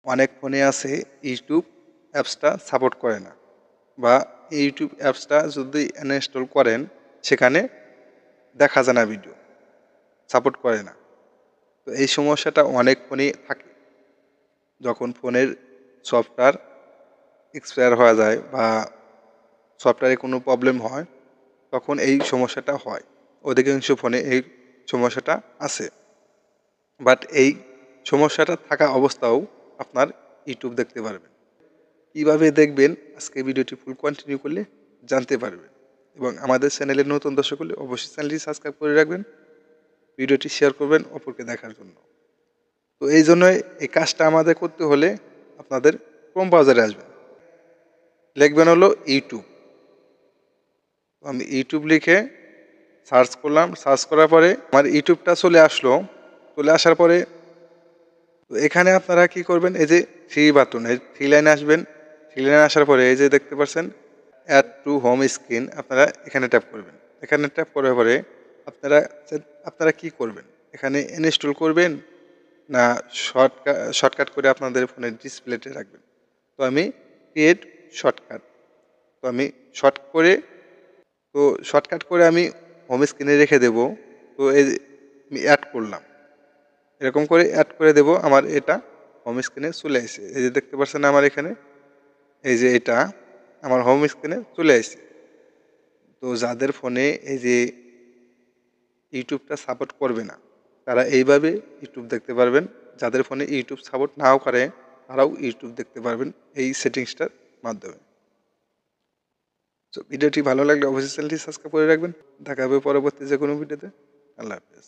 অনেক ফোনে আছে ইউটিউব অ্যাপসটা সাপোর্ট করে না, বা ইউটিউব অ্যাপসটা যদি আনইনস্টল করেন সেখানে দেখা যায় না, ভিডিও সাপোর্ট করে না। তো এই সমস্যাটা অনেক ফোনেই থাকে। যখন ফোনের সফটওয়্যার এক্সপায়ার হয়ে যায় বা সফটওয়্যারে কোনো প্রবলেম হয়, তখন এই সমস্যাটা হয়। অধিকাংশ ফোনে এই সমস্যাটা আছে। বাট এই সমস্যাটা থাকা অবস্থাও আপনার ইউটিউব দেখতে পারবেন। কীভাবে দেখবেন, আজকে ভিডিওটি ফুল কন্টিনিউ করলে জানতে পারবেন। এবং আমাদের চ্যানেলে নতুন দর্শক হলে অবশ্যই চ্যানেলটি সাবস্ক্রাইব করে রাখবেন, ভিডিওটি শেয়ার করবেন অপরকে দেখার জন্য। তো এই জন্যই এই কাজটা আমাদের করতে হলে আপনাদের ক্রোম ব্রাউজারে আসবেন, লিখবেন হলো ইউটিউব। আমি ইউটিউব লিখে সার্চ করলাম, সার্চ করার পরে আমার ইউটিউবটা চলে আসলো। চলে আসার পরে তো এখানে আপনারা কি করবেন, এই যে থ্রি বাটন, এই থ্রি লাইনে আসবেন। থ্রি লাইনে আসার পরে এই যে দেখতে পাচ্ছেন অ্যাড টু হোম স্ক্রিন, আপনারা এখানে ট্যাপ করবেন। এখানে ট্যাপ করার পরে আপনারা আপনারা কি করবেন, এখানে ইনস্টল করবেন না শর্টকাট করে আপনাদের ফোনের ডিসপ্লেতে রাখবেন। তো আমি ক্রিয়েট শর্টকাট, তো আমি শর্টকাট করে আমি হোম স্ক্রিনে রেখে দেব। তো এই যে আমি অ্যাড করলাম, এরকম করে অ্যাড করে দেব। আমার এটা হোম স্ক্রিনে চলে আসে, এই যে দেখতে পাচ্ছেন আমার এখানে, এই যে এটা আমার হোম স্ক্রিনে চলে আসে। তো যাদের ফোনে এই যে ইউটিউবটা সাপোর্ট করবে না, তারা এইভাবে ইউটিউব দেখতে পারবেন। যাদের ফোনে ইউটিউব সাপোর্ট নাও করে, তারাও ইউটিউব দেখতে পারবেন এই সেটিংসটার মাধ্যমে। তো ভিডিওটি ভালো লাগলে অবশ্যই চ্যানেলটি সাবস্ক্রাইব করে রাখবেন। দেখা হবে পরবর্তী যে কোনো ভিডিওতে। আল্লাহ হাফেজ।